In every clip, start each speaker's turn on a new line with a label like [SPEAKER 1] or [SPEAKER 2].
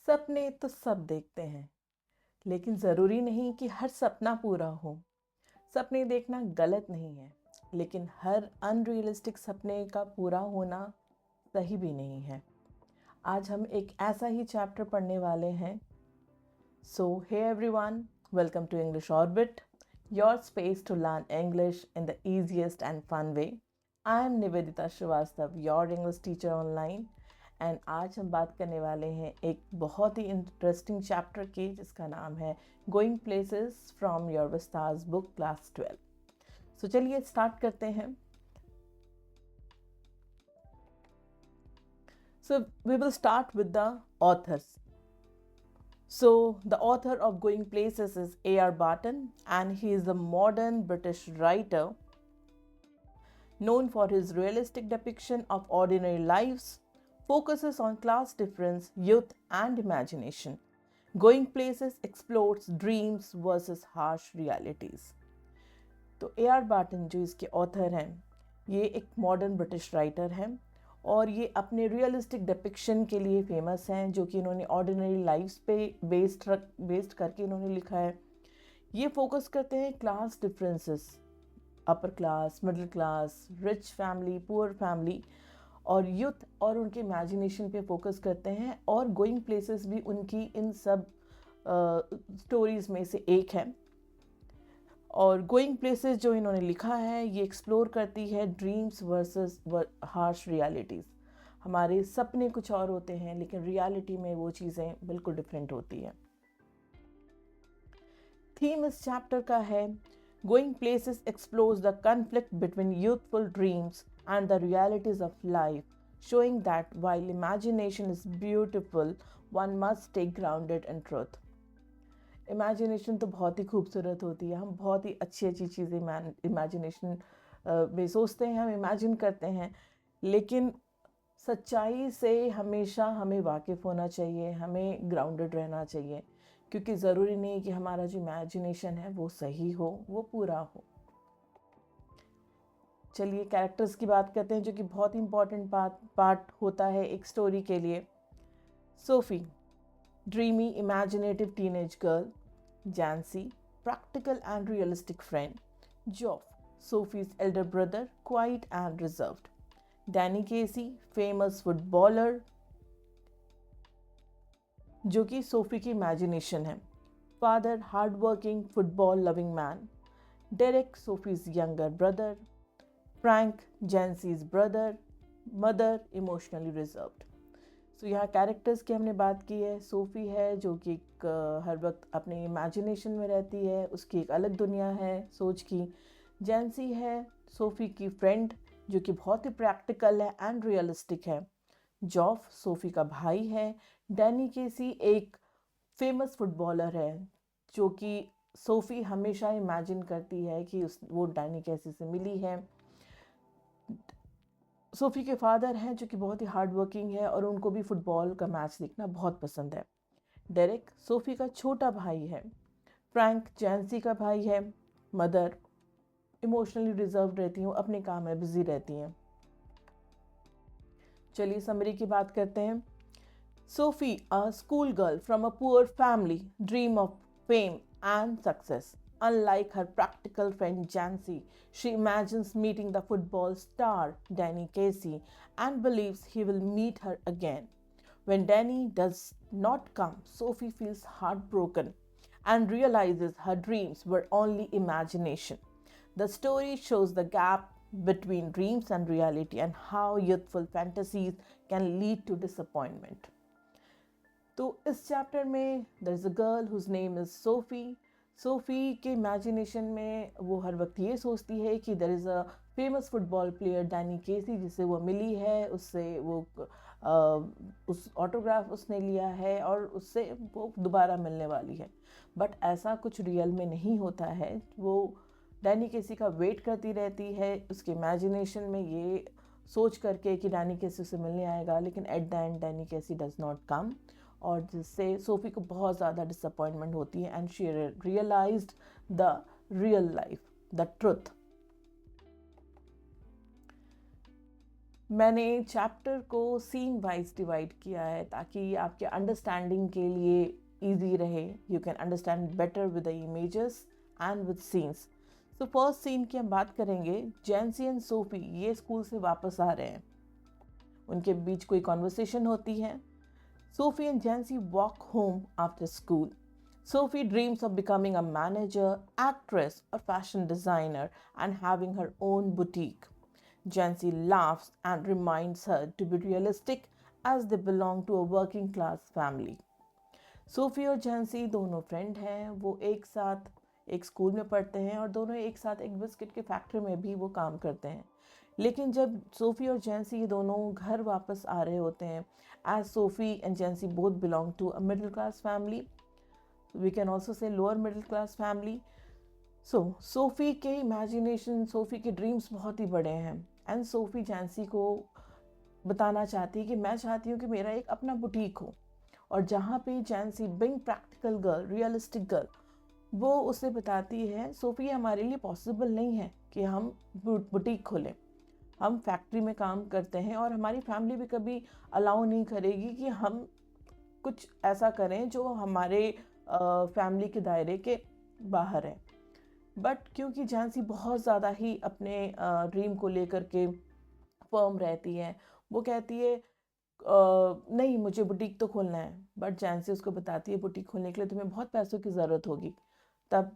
[SPEAKER 1] सपने तो सब देखते हैं, लेकिन ज़रूरी नहीं कि हर सपना पूरा हो। सपने देखना गलत नहीं है, लेकिन हर अनरियलिस्टिक सपने का पूरा होना सही भी नहीं है। आज हम एक ऐसा ही चैप्टर पढ़ने वाले हैं। So hey everyone, welcome to English Orbit, your space to learn English in the easiest and fun way. I am Nivedita Srivastava, your English teacher online. And आज हम बात करने वाले हैं एक बहुत ही इंटरेस्टिंग चैप्टर की, जिसका नाम है going places from your Vistas book class 12। So चलिए स्टार्ट करते हैं। So we will start with the authors. So, the author of Going Places is A.R. Barton, and he is a modern British writer known for his realistic depiction of ordinary lives, focuses on class difference, youth, and imagination. Going Places explores dreams versus harsh realities. तो A R Barton जो इसके author हैं, ये एक modern British writer हैं और ये अपने रियलिस्टिक डिपिक्शन के लिए फेमस हैं, जो कि इन्होंने ऑर्डिनरी लाइफ्स पे बेस्ड करके इन्होंने लिखा है। ये फोकस करते हैं class differences, upper class, middle class, rich family, poor family, और यूथ और उनके इमेजिनेशन पे फोकस करते हैं। और गोइंग प्लेसेस भी उनकी इन सब स्टोरीज़ में से एक है। और गोइंग प्लेसेस जो इन्होंने लिखा है, ये एक्सप्लोर करती है ड्रीम्स वर्सेस हार्श रियलिटीज़। हमारे सपने कुछ और होते हैं, लेकिन रियलिटी में वो चीज़ें बिल्कुल डिफरेंट होती हैं। थीम इस चैप्टर का है going places explores the conflict between youthful dreams and the realities of life, showing that while imagination is beautiful, one must stay grounded in truth. Imagination तो बहुत ही खूबसूरत होती है। हम बहुत ही अच्छी अच्छी चीज़ें इमेजिनेशन में सोचते हैं, हम इमेजिन करते हैं, लेकिन सच्चाई से हमेशा हमें वाकिफ़ होना चाहिए, हमें ग्राउंडेड रहना चाहिए, क्योंकि ज़रूरी नहीं कि हमारा जो इमेजिनेशन है वो सही हो, वो पूरा हो। चलिए कैरेक्टर्स की बात करते हैं, जो कि बहुत ही इंपॉर्टेंट पार्ट होता है एक स्टोरी के लिए। SoFi, dreamy, imaginative teenage girl. Jancy, practical and realistic friend. Geoff, Sophie's elder brother, quiet and reserved. Danny Casey, famous footballer, जो कि सोफी की इमेजिनेशन है. Father, hardworking, football-loving man. Derek, Sophie's younger brother. Frank, Jancy's brother. Mother, emotionally reserved. तो यहाँ characters की हमने बात की है। सोफ़ी है जो कि हर वक्त अपने इमेजिनेशन में रहती है, उसकी एक अलग दुनिया है सोच की। जैंसी है सोफ़ी की फ्रेंड, जो कि बहुत ही प्रैक्टिकल है एंड रियलिस्टिक है। जॉफ सोफ़ी का भाई है। डैनी केसी एक फेमस फुटबॉलर है, जो कि सोफ़ी हमेशा इमेजिन करती है कि वो डैनी केसी से मिली है। सोफ़ी के फादर हैं, जो कि बहुत ही हार्ड वर्किंग है और उनको भी फुटबॉल का मैच देखना बहुत पसंद है। डेरेक सोफ़ी का छोटा भाई है। फ्रैंक जैंसी का भाई है। मदर इमोशनली रिजर्व रहती हैं, अपने काम में बिजी रहती हैं। चलिए समरी की बात करते हैं। SoFi, a school girl from a poor family, dream of fame and success. Unlike her practical friend Jancy, she imagines meeting the football star Danny Casey and believes he will meet her again. When Danny does not come, Sophie feels heartbroken and realizes her dreams were only imagination. The story shows the gap between dreams and reality and how youthful fantasies can lead to disappointment. तो इस chapter में there is a girl whose name is Sophie. Sophie के imagination में वो हर वक्त ये सोचती है कि there is a famous football player Danny Casey, जिससे वो मिली है, उससे वो उस ऑटोग्राफ उसने लिया है और उससे वो दोबारा मिलने वाली है। बट ऐसा कुछ रियल में नहीं होता है। वो डैनी केसी का वेट करती रहती है, उसके इमेजिनेशन में ये सोच करके कि डैनी केसी से मिलने आएगा, लेकिन at the end Danny Casey does not come, और जिससे सोफ़ी को बहुत ज़्यादा डिसअपॉइंटमेंट होती है and she realised the real life, the truth. मैंने चैप्टर को सीन वाइज डिवाइड किया है ताकि आपके अंडरस्टैंडिंग के लिए इजी रहे. You can understand better with the images and with scenes. तो फर्स्ट सीन की हम बात करेंगे. जैंसी एंड सोफी ये स्कूल से वापस आ रहे हैं. उनके बीच कोई कॉन्वर्सेशन होती है. Sophie and Jansie walk home after school. Sophie dreams of becoming a manager, actress, or fashion designer and having her own boutique. Jancy laughs and reminds her to be realistic as they belong to a working class family. SoFi और जैंसी दोनों friend हैं. वो एक साथ एक school में पढ़ते हैं और दोनों एक साथ एक बिस्किट की फैक्ट्री में भी वो काम करते हैं. लेकिन जब सोफ़ी और जैंसी दोनों घर वापस आ रहे होते हैं, as Sophie and Jansie both belong to a middle class family, we can also say lower middle class family. So Sophie के इमेजिनेशन, सोफ़ी के ड्रीम्स बहुत ही बड़े हैं. एंड सोफ़ी जैंसी को बताना चाहती है कि मैं चाहती हूँ कि मेरा एक अपना बुटीक हो. और जहाँ पे Jansie being practical girl, realistic girl, वो उसे बताती है सोफ़ी हमारे लिए पॉसिबल नहीं है कि हम बुटीक खोलें. हम फैक्ट्री में काम करते हैं और हमारी फैमिली भी कभी अलाउ नहीं करेगी कि हम कुछ ऐसा करें जो हमारे फैमिली के दायरे के बाहर है. बट क्योंकि जैंसी बहुत ज़्यादा ही अपने ड्रीम को लेकर के फर्म रहती है, वो कहती है नहीं मुझे बुटीक तो खोलना है. बट जैंसी उसको बताती है बुटीक खोलने के लिए तुम्हें बहुत पैसों की ज़रूरत होगी. तब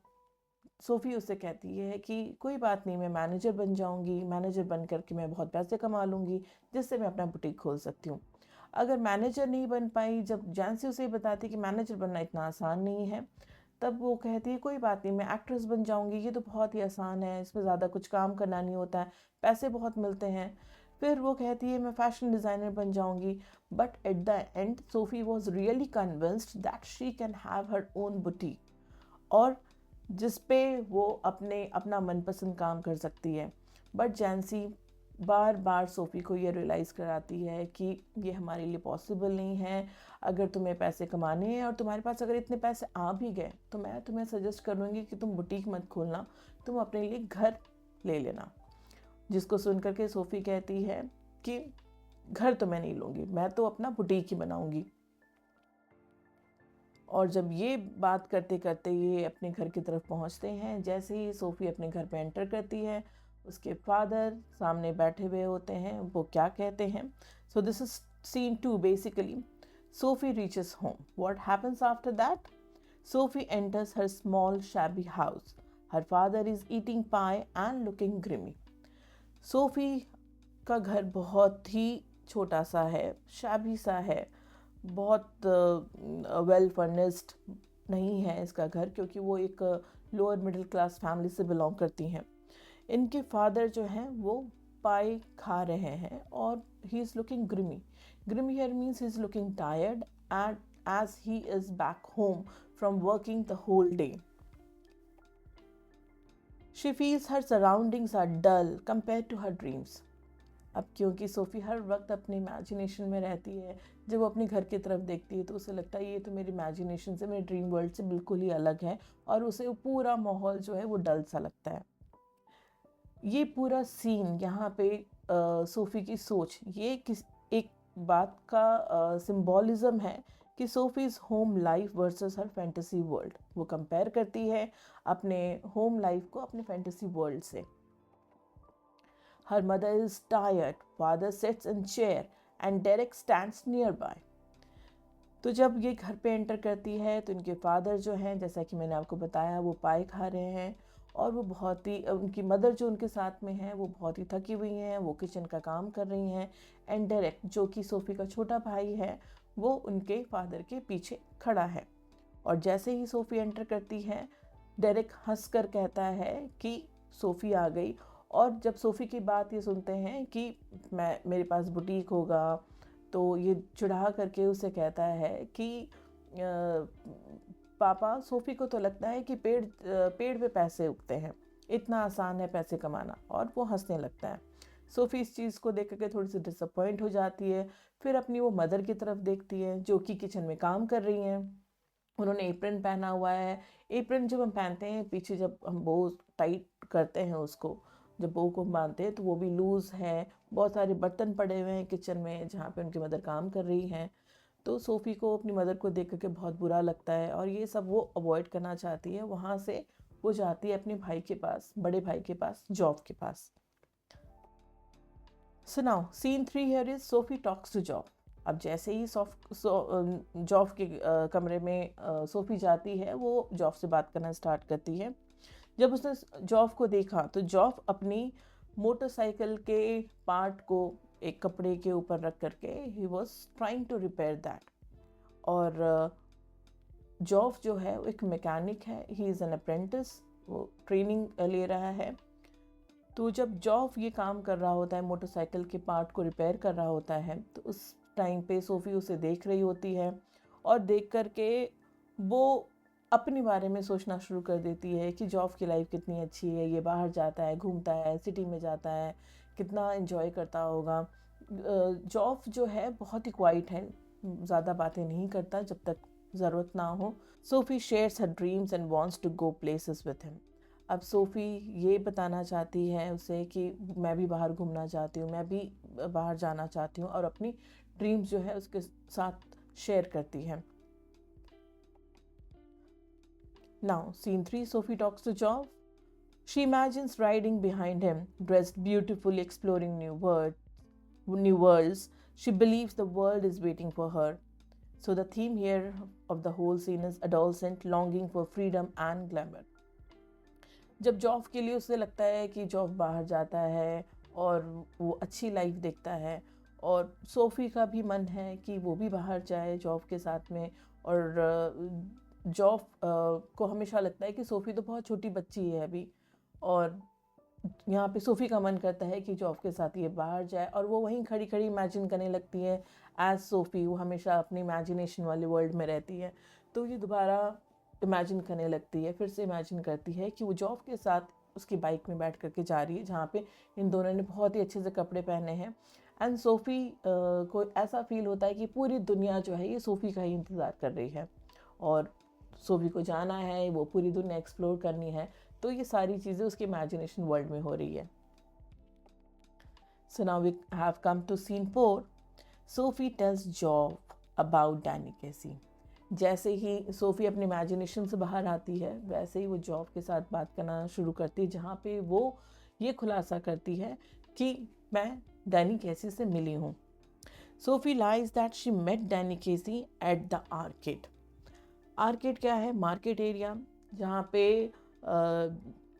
[SPEAKER 1] सोफ़ी उससे कहती है कि कोई बात नहीं, मैं मैनेजर बन जाऊंगी, मैनेजर बन करके मैं बहुत पैसे कमा लूँगी जिससे मैं अपना बुटीक खोल सकती हूँ. अगर मैनेजर नहीं बन पाई, जब जैंसी उसे बताती कि मैनेजर बनना इतना आसान नहीं है, तब वो कहती है कोई बात नहीं, मैं एक्ट्रेस बन जाऊंगी, ये तो बहुत ही आसान है, इसमें ज़्यादा कुछ काम करना नहीं होता है, पैसे बहुत मिलते हैं. फिर वो कहती है मैं फैशन डिज़ाइनर बन जाऊंगी. But at the and SoFi was really convinced that she can have her own boutique, और जिस पे वो अपना मनपसंद काम कर सकती है. बट जैंसी बार बार सोफ़ी को ये रियलाइज़ कराती है कि ये हमारे लिए पॉसिबल नहीं है. अगर तुम्हें पैसे कमाने हैं और तुम्हारे पास अगर इतने पैसे आ भी गए तो मैं तुम्हें सजेस्ट करूँगी कि तुम बुटीक मत खोलना, तुम अपने लिए घर ले लेना. जिसको सुन करके सोफ़ी कहती है कि घर तो मैं नहीं लूँगी, मैं तो अपना बुटीक ही बनाऊँगी. और जब ये बात करते करते ये अपने घर की तरफ पहुंचते हैं, जैसे ही सोफ़ी अपने घर पे एंटर करती है, उसके फादर सामने बैठे हुए होते हैं. वो क्या कहते हैं? So this is scene 2 basically. Sophie reaches home. What happens after that? Sophie enters her small shabby house. Her father is eating pie and looking grimy. Sophie का घर बहुत ही छोटा सा है, शैबी सा है, बहुत वेल फर्निश्ड नहीं है इसका घर, क्योंकि वो एक लोअर मिडिल क्लास फैमिली से बिलोंग करती हैं. इनके फादर जो हैं वो पाई खा रहे हैं और he is looking grimy. Grimy here means he is looking tired and as he is back home from working the whole day. She feels her surroundings are dull compare to her dreams. अब क्योंकि SoFi हर वक्त अपने imagination में रहती है, जब वो अपने घर की तरफ देखती है तो उसे लगता है ये तो मेरी इमेजिनेशन से, मेरे ड्रीम वर्ल्ड से बिल्कुल ही अलग है, और उसे वो पूरा माहौल जो है वो डल सा लगता है. ये पूरा सीन यहाँ पे सोफ़ी की सोच, ये किस एक बात का सिंबॉलिज्म है कि सोफ़ीज़ होम लाइफ वर्सेस हर फैंटेसी वर्ल्ड. वो कंपेयर करती है अपने होम लाइफ को अपने फैंटेसी वर्ल्ड से. Her mother is tired. Father sits in chair and Derek stands nearby. तो जब ये घर पे एंटर करती है तो इनके फादर जो हैं, जैसा कि मैंने आपको बताया, वो पाई खा रहे हैं, और वो बहुत ही, उनकी मदर जो उनके साथ में है वो बहुत ही थकी हुई हैं, वो किचन का काम कर रही हैं. एंड डेरेक जो कि सोफ़ी का छोटा भाई है, वो उनके फादर के पीछे खड़ा है. और जैसे ही सोफ़ी एंटर करती है, डेरेक हंस कर कहता है कि सोफ़ी आ गई. और जब सोफ़ी की बात ये सुनते हैं कि मेरे पास बुटीक होगा, तो ये चिढ़ा करके उसे कहता है कि पापा, सोफ़ी को तो लगता है कि पेड़ पे पैसे उगते हैं, इतना आसान है पैसे कमाना. और वो हंसने लगता है. सोफ़ी इस चीज़ को देख करके थोड़ी सी डिसअपॉइंट हो जाती है. फिर अपनी वो मदर की तरफ देखती है जो कि किचन में काम कर रही हैं. उन्होंने एप्रन पहना हुआ है. एप्रन जब हम पहनते हैं पीछे, जब हम वो टाइट करते हैं उसको, जब बहू को बांधते हैं तो वो भी लूज़ है, बहुत सारे बर्तन पड़े हुए हैं किचन में जहाँ पे उनकी मदर काम कर रही हैं। तो सोफ़ी को अपनी मदर को देख करके बहुत बुरा लगता है और ये सब वो अवॉइड करना चाहती है। वहाँ से वो जाती है अपने भाई के पास, बड़े भाई के पास, जॉब के पास। So now scene 3 here is Sophie talks to Geoff. अब जैसे ही जॉब के कमरे में सोफ़ी जाती है, वो जॉब से बात करना स्टार्ट करती है। जब उसने जॉब को देखा तो जॉब अपनी मोटरसाइकिल के पार्ट को एक कपड़े के ऊपर रख करके he was trying to repair that. और जॉब जो है वो एक मैकेनिक है, ही इज़ एन अप्रेंटिस, वो ट्रेनिंग ले रहा है। तो जब जॉब ये काम कर रहा होता है, मोटरसाइकिल के पार्ट को रिपेयर कर रहा होता है, तो उस टाइम पे सोफ़ी उसे देख रही होती है और देख करके वो अपने बारे में सोचना शुरू कर देती है कि जॉब की लाइफ कितनी अच्छी है, ये बाहर जाता है, घूमता है, सिटी में जाता है, कितना एंजॉय करता होगा। जॉब जो है बहुत ही क्वाइट है, ज़्यादा बातें नहीं करता जब तक ज़रूरत ना हो। Sophie shares her dreams and wants to go places with him. अब सोफ़ी ये बताना चाहती है उसे कि मैं भी बाहर घूमना चाहती हूँ, मैं भी बाहर जाना चाहती हूँ, और अपनी ड्रीम्स जो है उसके साथ शेयर करती है। Now, scene 3, Sophie talks to Job. She imagines riding behind him, dressed beautifully, exploring new worlds. She believes the world is waiting for her. So the theme here of the whole scene is adolescent longing for freedom and glamour. जब job के लिए उसे लगता है कि job बाहर जाता है और वो अच्छी लाइफ देखता है, और सोफ़ी का भी मन है कि वो भी बाहर जाए जॉब के साथ में। और जॉब को हमेशा लगता है कि सोफ़ी तो बहुत छोटी बच्ची है अभी, और यहाँ पे सोफ़ी का मन करता है कि जॉब के साथ ये बाहर जाए, और वो वहीं खड़ी खड़ी इमेजिन करने लगती है एज सोफ़ी। वो हमेशा अपनी इमेजिनेशन वाले वर्ल्ड में रहती है, तो ये दोबारा इमेजिन करने लगती है, फिर से इमेजिन करती है कि वो जॉब के साथ उसकी बाइक में बैठ करके जा रही है, जहाँ पे इन दोनों ने बहुत ही अच्छे से कपड़े पहने हैं। एंड सोफ़ी को ऐसा फील होता है कि पूरी दुनिया जो है ये सोफ़ी का ही इंतज़ार कर रही है, और सोफ़ी को जाना है, वो पूरी दुनिया एक्सप्लोर करनी है। तो ये सारी चीज़ें उसके इमेजिनेशन वर्ल्ड में हो रही है। So now we have come to scene 4। Sophie tells Geoff about Danny Casey. जैसे ही सोफ़ी अपनी इमेजिनेशन से बाहर आती है, वैसे ही वो जॉब के साथ बात करना शुरू करती है, जहाँ पे वो ये खुलासा करती है कि मैं डैनी केसी से मिली हूँ। Sophie lies that she met Danny Casey at the arcade. Arcade क्या है? मार्केट एरिया, जहाँ पे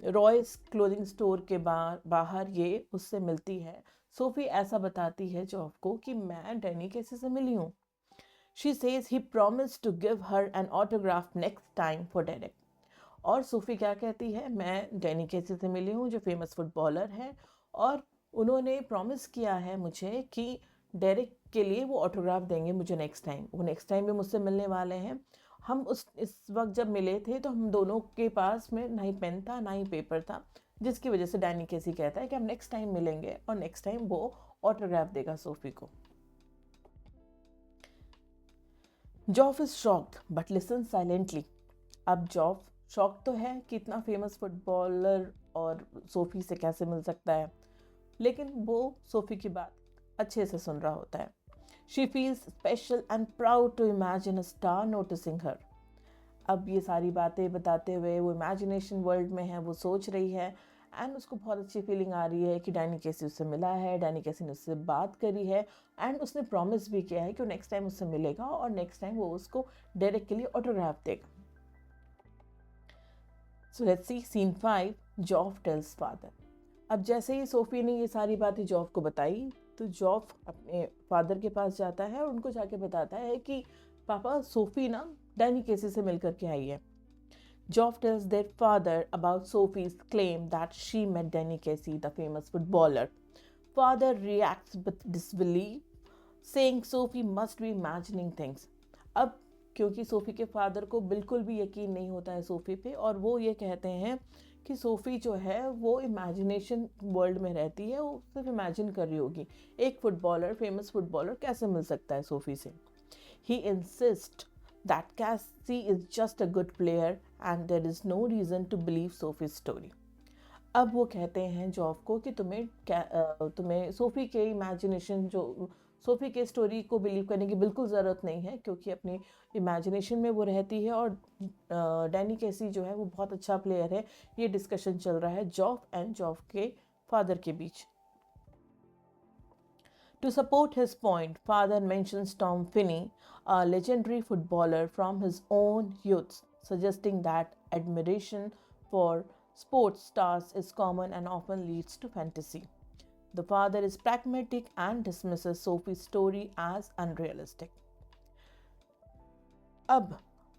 [SPEAKER 1] रॉयस क्लोथिंग स्टोर के बाहर ये उससे मिलती है। सोफ़ी ऐसा बताती है जॉब को कि मैं डैनी केसी से मिली हूँ। She says he promised to give her an autograph next time for Derek. और सोफ़ी क्या कहती है? मैं डैनी केसी से मिली हूँ जो फेमस फुटबॉलर है, और उन्होंने प्रॉमिस किया है मुझे कि डेरिक के लिए वो ऑटोग्राफ देंगे मुझे नेक्स्ट टाइम। वो नेक्स्ट टाइम भी मुझसे मिलने वाले हैं। हम इस वक्त जब मिले थे तो हम दोनों के पास में ना ही पेन था ना ही पेपर था, जिसकी वजह से डैनी केसी कहता है कि हम नेक्स्ट टाइम मिलेंगे, और नेक्स्ट टाइम वो ऑटोग्राफ देगा सोफ़ी को। जॉफ is shocked but listen silently. अब जॉफ शॉक तो है कि इतना फेमस फुटबॉलर और सोफ़ी से कैसे मिल सकता है, लेकिन वो सोफ़ी की बात अच्छे से सुन रहा होता है। She feels special and proud to imagine a star noticing her. अब ये सारी बातें बताते हुए वो इमेजिनेशन वर्ल्ड में है, वो सोच रही है, एंड उसको बहुत अच्छी फीलिंग आ रही है कि डैनी कैसी उससे मिला है, डैनी कैसी ने उससे बात करी है, एंड उसने प्रॉमिस भी किया है कि वो नेक्स्ट टाइम उससे मिलेगा और नेक्स्ट टाइम वो उसको डायरेक्ट के लिए ऑटोग्राफ देगा। So let's see scene 5, Geoff tells father. अब जैसे ही सोफ़ी ने ये सारी बातें जॉफ को बताई, तो जॉफ अपने फादर के पास जाता है और उनको जाके बताता है कि पापा, सोफ़ी ना डैनी केसी से मिल करके आई है। Joff tells their father about Sophie's claim that she met Danny Casey, the famous footballer. Father reacts with disbelief, saying Sophie must be imagining things. अब क्योंकि सोफ़ी के फादर को बिल्कुल भी यकीन नहीं होता है सोफ़ी पे, और वो ये कहते हैं कि सोफ़ी जो है वो इमेजिनेशन वर्ल्ड में रहती है, वो सिर्फ इमेजिन कर रही होगी। एक फुटबॉलर, फेमस फुटबॉलर कैसे मिल सकता है सोफ़ी से? He insists that Cassie is just a good player and there is no reason to believe Sophie's story. अब वो कहते हैं जॉफ को कि तुम्हें सोफ़ी के इमेजिनेशन जो सोफ़ी के स्टोरी को बिलीव करने की बिल्कुल ज़रूरत नहीं है, क्योंकि अपनी इमेजिनेशन में वो रहती है और डैनी केसी जो है वो बहुत अच्छा प्लेयर है। ये डिस्कशन चल रहा है जॉफ एंड जॉफ के फादर के बीच। To support his point, father mentions Tom Finney, a legendary footballer from his own youth, suggesting that admiration for sports stars is common and often leads to fantasy. The father is pragmatic and dismisses Sophie's story as unrealistic. अब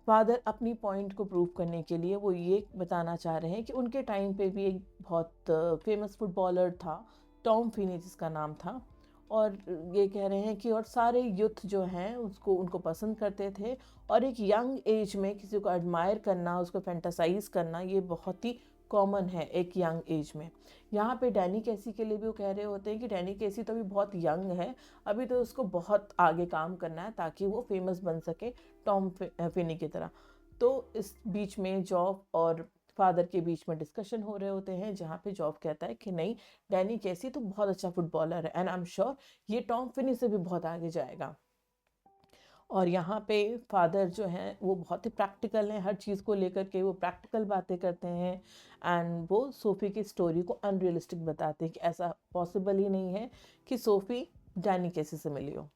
[SPEAKER 1] father अपनी point को prove करने के लिए वो ये बताना चाह रहे हैं कि उनके टाइम पे भी एक बहुत फेमस फुटबॉलर था, टॉम फिनी जिसका नाम था, और ये कह रहे हैं कि और सारे यूथ जो हैं उसको उनको पसंद करते थे, और एक यंग एज में किसी को एडमायर करना, उसको फैंटासाइज करना, ये बहुत ही कॉमन है एक यंग एज में। यहाँ पे डैनी कैसी के लिए भी वो कह रहे होते हैं कि डैनी कैसी तो अभी बहुत यंग है, अभी तो उसको बहुत आगे काम करना है ताकि वो फेमस बन सके टॉम फिनी की तरह। तो इस बीच में जॉब और फादर के बीच में डिस्कशन हो रहे होते हैं, जहाँ पे जॉब कहता है कि नहीं, डैनी कैसी तो बहुत अच्छा फुटबॉलर है एंड आई एम श्योर ये टॉम फिनी से भी बहुत आगे जाएगा। और यहाँ पे फादर जो हैं वो बहुत ही प्रैक्टिकल हैं, हर चीज़ को लेकर के वो प्रैक्टिकल बातें करते हैं एंड वो सोफ़ी की स्टोरी को अनरियलिस्टिक बताते हैं कि ऐसा पॉसिबल ही नहीं है कि सोफ़ी डैनी कैसी से मिली हो।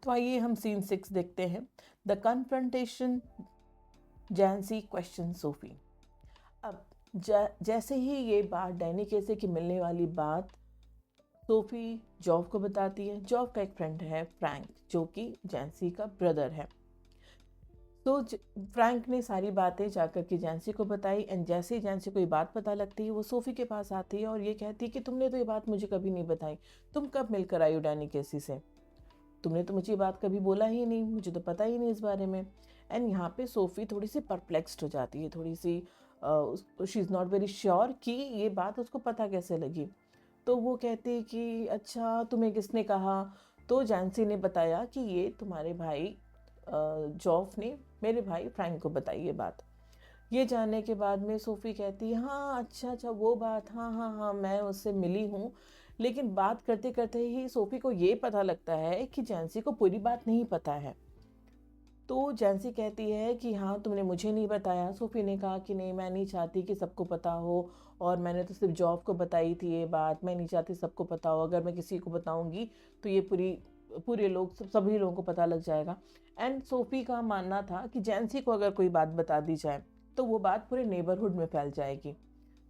[SPEAKER 1] तो आइए हम सीन 6 देखते हैं। The confrontation, Jansie question Sophie. अब जैसे ही ये बात डैनी कैसे की मिलने वाली बात सोफ़ी जॉब को बताती है, जॉब का एक फ्रेंड है फ्रैंक, जो कि जैंसी का ब्रदर है। तो फ्रैंक ने सारी बातें जाकर के जैंसी को बताई एंड जैसे ही जैंसी को ये बात पता लगती है वो सोफ़ी के पास आती है और ये कहती है कि तुमने तो ये बात मुझे कभी नहीं बताई, तुम कब मिलकर आई हो डैनी केसी से, तुमने तो मुझे ये बात कभी बोला ही नहीं, मुझे तो पता ही नहीं इस बारे में। एंड यहाँ पे सोफ़ी थोड़ी सी परप्लेक्स्ड हो जाती है, थोड़ी सी she is not very sure कि ये बात उसको पता कैसे लगी। तो वो कहती कि अच्छा तुम्हें किसने कहा? तो जैंसी ने बताया कि ये तुम्हारे भाई जॉफ ने मेरे भाई फ्रैंक को बताई ये बात। ये जानने के बाद में सोफ़ी कहती है हाँ अच्छा अच्छा वो बात, हाँ हाँ हाँ मैं उससे मिली हूँ। लेकिन बात करते करते ही सोफ़ी को ये पता लगता है कि जैंसी को पूरी बात नहीं पता है। तो जैंसी कहती है कि हाँ तुमने मुझे नहीं बताया। सोफ़ी ने कहा कि नहीं, मैं नहीं चाहती कि सबको पता हो, और मैंने तो सिर्फ जॉब को बताई थी ये बात, मैं नहीं चाहती सबको पता हो, अगर मैं किसी को बताऊंगी तो ये पूरे लोग सभी लोगों को पता लग जाएगा। एंड सोफ़ी का मानना था कि जैंसी को अगर कोई बात बता दी जाए तो वो बात पूरे नेबरहुड में फैल जाएगी।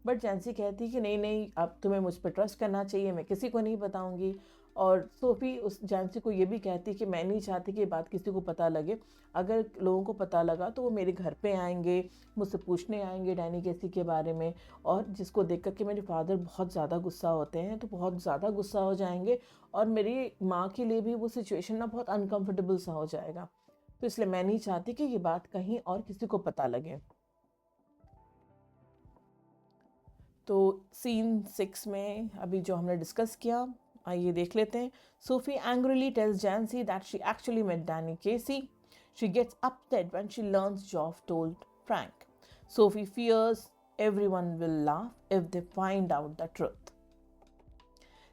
[SPEAKER 1] बट जैंसी कहती कि नहीं नहीं, अब तुम्हें मुझ पर ट्रस्ट करना चाहिए, मैं किसी को नहीं बताऊंगी। और सोफ़ी उस जैंसी को ये भी कहती कि मैं नहीं चाहती कि ये बात किसी को पता लगे, अगर लोगों को पता लगा तो वो मेरे घर पे आएंगे, मुझसे पूछने आएंगे डैनी केसी के बारे में, और जिसको देख कर के मेरे फादर बहुत ज़्यादा गुस्सा होते हैं, तो बहुत ज़्यादा गुस्सा हो जाएंगे, और मेरी माँ के लिए भी वो सिचुएशन ना बहुत अनकम्फर्टेबल सा हो जाएगा। तो इसलिए मैं नहीं चाहती कि ये बात कहीं और किसी को पता लगे। तो सीन 6 में अभी जो हमने डिस्कस किया, आइए देख लेते हैं। Sophie angrily tells Jansie that she actually met Danny Casey. She gets upset when she learns Joff told Frank. Sophie fears everyone will laugh if they find out the truth.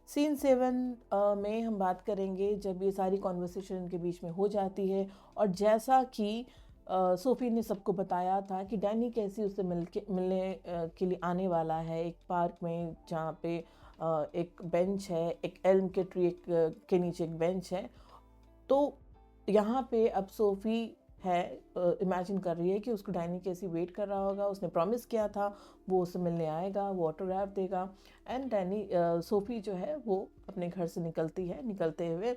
[SPEAKER 1] Scene 7 में हम बात करेंगे जब ये सारी conversation इनके बीच में हो जाती है, और जैसा कि सोफ़ी ने सबको बताया था कि डैनी कैसी उससे मिलने के लिए आने वाला है एक पार्क में, जहाँ पे एक बेंच है, एक एल्म के ट्री के नीचे एक बेंच है। तो यहाँ पे अब सोफ़ी है इमेजिन कर रही है कि उसको डैनी कैसी वेट कर रहा होगा, उसने प्रॉमिस किया था वो उससे मिलने आएगा, वो ऑटोग्राफ देगा। एंड सोफ़ी जो है वो अपने घर से निकलती है, निकलते हुए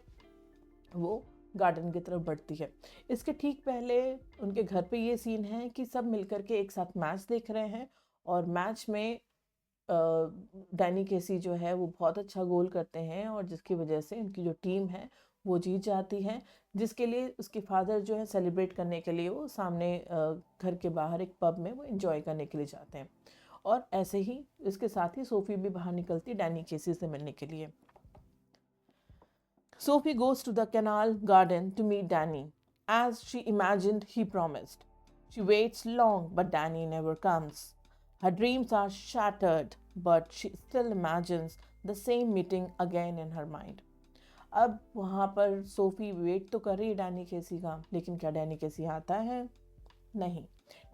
[SPEAKER 1] वो गार्डन की तरफ बढ़ती है। इसके ठीक पहले उनके घर पे ये सीन है कि सब मिलकर के एक साथ मैच देख रहे हैं, और मैच में डैनी केसी जो है वो बहुत अच्छा गोल करते हैं, और जिसकी वजह से उनकी जो टीम है वो जीत जाती है, जिसके लिए उसके फादर जो है सेलिब्रेट करने के लिए वो सामने घर के बाहर एक पब में वो एंजॉय करने के लिए जाते हैं। और ऐसे ही इसके साथ ही सोफ़ी भी बाहर निकलती डैनी केसी से मिलने के लिए। Sophie goes to the canal garden to meet Danny, as she imagined he promised. She waits long, but Danny never comes. Her dreams are shattered, but she still imagines the same meeting again in her mind. अब वहाँ पर SoFi wait तो कर रही है Danny केसी का, लेकिन क्या डैनी केसी आता है? नहीं,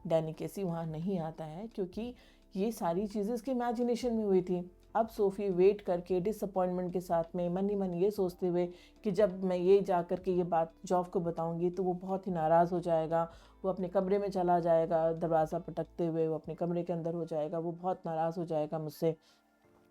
[SPEAKER 1] डैनी केसी वहाँ नहीं आता है, क्योंकि ये सारी चीज़ें इसकी इमेजिनेशन में हुई थी। अब सोफ़ी वेट करके डिसअपॉइंटमेंट के साथ में मन ही मन ये सोचते हुए कि जब मैं ये जा कर के ये बात जॉफ को बताऊंगी तो वो बहुत ही नाराज़ हो जाएगा, वो अपने कमरे में चला जाएगा, दरवाज़ा पटकते हुए वो अपने कमरे के अंदर हो जाएगा, वो बहुत नाराज़ हो जाएगा मुझसे।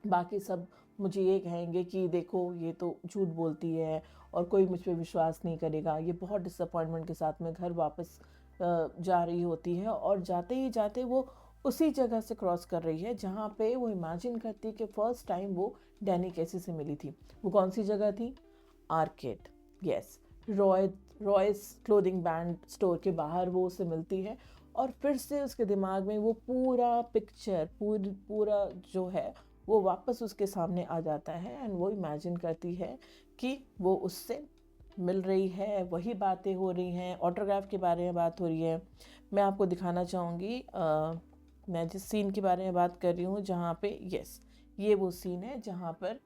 [SPEAKER 1] बाकी सब मुझे ये कहेंगे कि देखो ये तो झूठ बोलती है और कोई मुझ पे विश्वास नहीं करेगा। ये बहुत डिसअपॉइंटमेंट के साथ में घर वापस जा रही होती है, और जाते ही जाते वो उसी जगह से क्रॉस कर रही है जहाँ पे वो इमेजिन करती है कि फ़र्स्ट टाइम वो डैनी कैसी से मिली थी। वो कौन सी जगह थी? Arcade, yes, Royce clothing brand store के बाहर वो उससे मिलती है, और फिर से उसके दिमाग में वो पूरा पिक्चर पूरा जो है वो वापस उसके सामने आ जाता है, एंड वो इमेजिन करती है कि वो उससे मिल रही है, वही बातें हो रही हैं, ऑटोग्राफ के बारे में बात हो रही है। मैं आपको दिखाना चाहूँगी, मैं जिस सीन के बारे में बात कर रही हूँ जहाँ पे, यस, ये वो सीन है जहाँ पर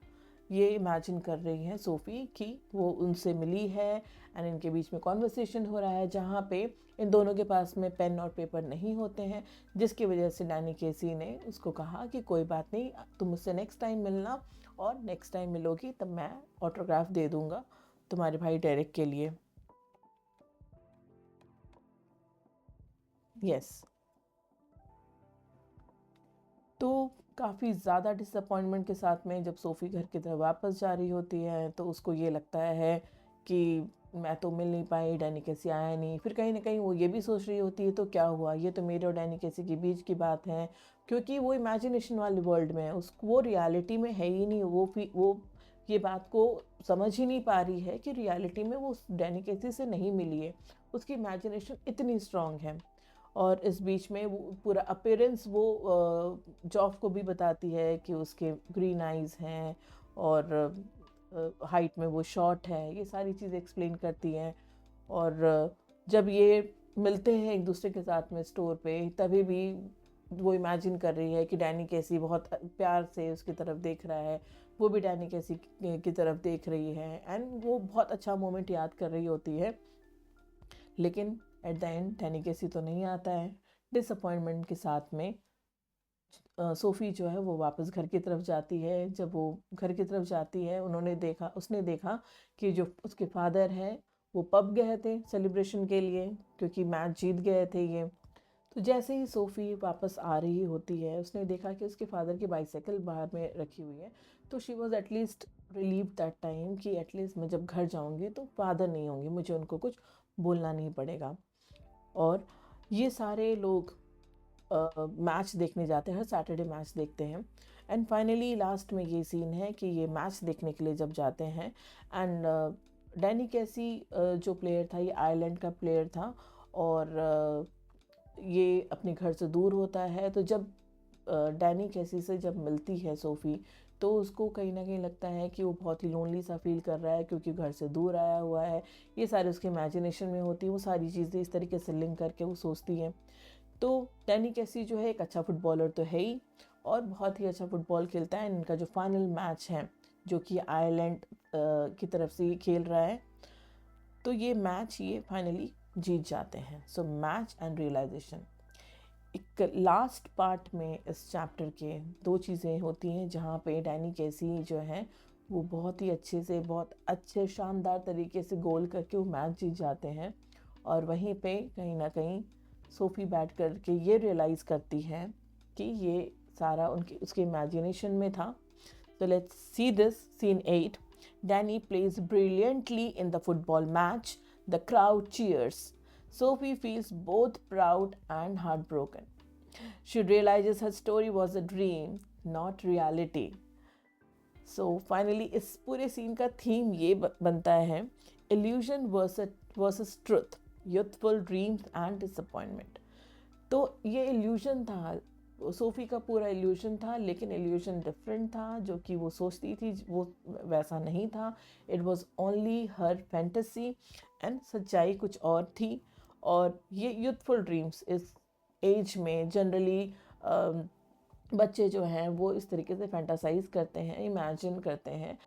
[SPEAKER 1] ये इमेजिन कर रही है सोफ़ी कि वो उनसे मिली है, एंड इनके बीच में कॉन्वर्सेशन हो रहा है जहाँ पे इन दोनों के पास में पेन और पेपर नहीं होते हैं, जिसकी वजह से डैनी केसी ने उसको कहा कि कोई बात नहीं, तुम मुझसे नेक्स्ट टाइम मिलना, और नेक्स्ट टाइम मिलोगी तब मैं ऑटोग्राफ दे दूँगा तुम्हारे भाई डेरेक के लिए। यस, तो काफ़ी ज़्यादा डिसअपॉइंटमेंट के साथ में जब सोफ़ी घर की तरफ वापस जा रही होती है तो उसको ये लगता है कि मैं तो मिल नहीं पाई, डैनी कैसी आया नहीं। फिर कहीं ना कहीं वो ये भी सोच रही होती है तो क्या हुआ, ये तो मेरे और डैनी कैसी के बीच की बात है, क्योंकि वो इमेजिनेशन वाले वर्ल्ड में है, उस वो रियलिटी में है ही नहीं। वो ये बात को समझ ही नहीं पा रही है कि रियलिटी में वो डैनी कैसी से नहीं मिली है। उसकी इमेजिनेशन इतनी स्ट्रांग है। और इस बीच में वो पूरा अपीयरेंस वो जॉफ को भी बताती है कि उसके ग्रीन आइज़ हैं, और हाइट में वो शॉर्ट है, ये सारी चीज़ें एक्सप्लेन करती हैं। और जब ये मिलते हैं एक दूसरे के साथ में स्टोर पे, तभी भी वो इमेजिन कर रही है कि डैनी कैसी बहुत प्यार से उसकी तरफ देख रहा है, वो भी डैनी कैसी की तरफ देख रही है, एंड वो बहुत अच्छा मोमेंट याद कर रही होती है। लेकिन एट द एंड डैनी केसी तो नहीं आता है। डिसअपॉइंटमेंट के साथ में सोफ़ी जो है वो वापस घर की तरफ जाती है। जब वो घर की तरफ जाती है, उसने देखा कि जो उसके फादर हैं वो पब गए थे सेलिब्रेशन के लिए, क्योंकि मैच जीत गए थे ये। तो जैसे ही सोफ़ी वापस आ रही होती है, उसने देखा कि उसके फादर की बाइसाइकिल बाहर में रखी हुई है। तो she was at least relive that time कि एटलीस्ट मैं जब घर जाऊंगी तो फादर नहीं होंगे, मुझे उनको कुछ बोलना नहीं पड़ेगा। और ये सारे लोग मैच देखने जाते हैं, हर सैटरडे मैच देखते हैं। एंड फाइनली लास्ट में ये सीन है कि ये मैच देखने के लिए जब जाते हैं, एंड डैनी कैसी जो प्लेयर था, ये आयरलैंड का प्लेयर था, और ये अपने घर से दूर होता है। तो जब डैनी कैसी से जब मिलती है सोफ़ी, तो उसको कहीं ना कहीं लगता है कि वो बहुत ही लोनली सा फील कर रहा है, क्योंकि घर से दूर आया हुआ है। ये सारे उसके इमेजिनेशन में होती है, वो सारी चीज़ें इस तरीके से लिंक करके वो सोचती हैं। तो डैनी कैसी जो है एक अच्छा फुटबॉलर तो है ही, और बहुत ही अच्छा फुटबॉल खेलता है। इनका जो फाइनल मैच है, जो कि आयरलैंड की तरफ से ये खेल रहा है, तो ये मैच ये फाइनली जीत जाते हैं। So match and realisation. एक लास्ट पार्ट में इस चैप्टर के दो चीज़ें होती हैं जहाँ पे डैनी कैसी जो है वो बहुत ही अच्छे से, बहुत अच्छे शानदार तरीके से गोल करके वो मैच जीत जाते हैं। और वहीं पे कहीं ना कहीं सोफ़ी बैठ कर के ये रियलाइज़ करती है कि ये सारा उनके उसके इमेजिनेशन में था। So let's see this scene 8. Danny plays brilliantly in the football match. The crowd cheers. Sophie feels both proud and heartbroken. She realizes her story was a dream, not reality. So finally इस पूरे scene का theme ये बनता है, illusion versus truth, youthful dreams and disappointment. तो ये evolution था, SoFi का पूरा इल्यूशन था, लेकिन इल्यूशन डिफरेंट था। जो कि वो सोचती थी वो वैसा नहीं था। It was only her fantasy, and सच्चाई कुछ और थी। और ये यूथफुल ड्रीम्स इस एज में जनरली बच्चे जो हैं वो इस तरीके से फैंटासाइज करते हैं, इमेजिन करते हैं।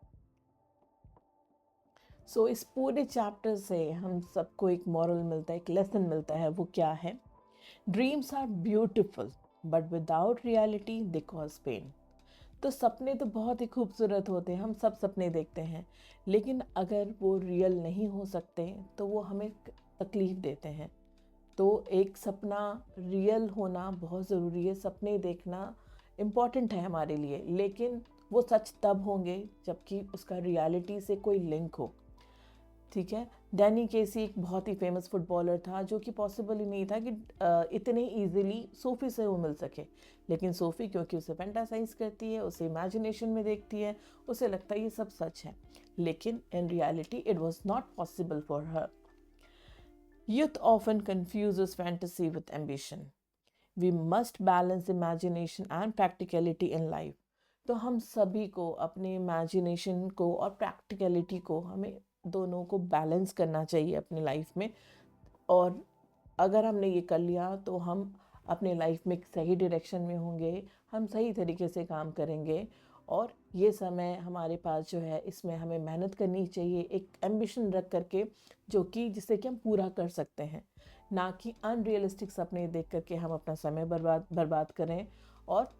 [SPEAKER 1] सो इस पूरे चैप्टर से हम सबको एक मॉरल मिलता है, एक लेसन मिलता है। वो क्या है? Dreams are beautiful but without reality they cause pain. तो सपने तो बहुत ही खूबसूरत होते हैं, हम सब सपने देखते हैं, लेकिन अगर वो रियल नहीं हो सकते तो वो हमें तकलीफ़ देते हैं। तो एक सपना रियल होना बहुत ज़रूरी है। सपने देखना इम्पॉर्टेंट है हमारे लिए, लेकिन वो सच तब होंगे जबकि उसका रियलिटी से कोई लिंक हो। ठीक है। डैनी केसी एक बहुत ही फेमस फुटबॉलर था, जो कि पॉसिबल ही नहीं था कि इतने इजीली सोफ़ी से वो मिल सके। लेकिन सोफ़ी क्योंकि उसे फैंटासाइज करती है, उसे इमेजिनेशन में देखती है, उसे लगता है ये सब सच है, लेकिन in reality it was not possible for her. Youth often confuses fantasy with ambition. We must balance imagination and practicality in life. तो हम सभी को अपने इमेजिनेशन को और प्रैक्टिकलिटी को, हमें दोनों को बैलेंस करना चाहिए अपनी लाइफ में। और अगर हमने ये कर लिया तो हम अपने लाइफ में एक सही डायरेक्शन में होंगे, हम सही तरीके से काम करेंगे। और ये समय हमारे पास जो है, इसमें हमें मेहनत करनी चाहिए एक एम्बिशन रख करके, जो कि जिससे कि हम पूरा कर सकते हैं, ना कि अनरियलिस्टिक सपने देख करके हम अपना समय बर्बाद करें। और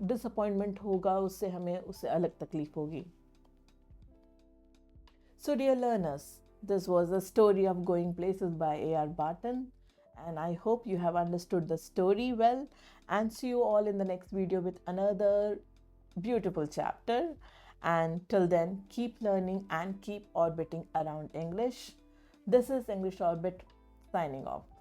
[SPEAKER 1] डिसअपॉइंटमेंट होगा, उससे हमें उससे अलग तकलीफ होगी। So, dear learners, this was the story of Going Places by A.R. Barton, and I hope you have understood the story well. And see you all in the next video with another beautiful chapter. And till then, keep learning and keep orbiting around English. This is English Orbit signing off.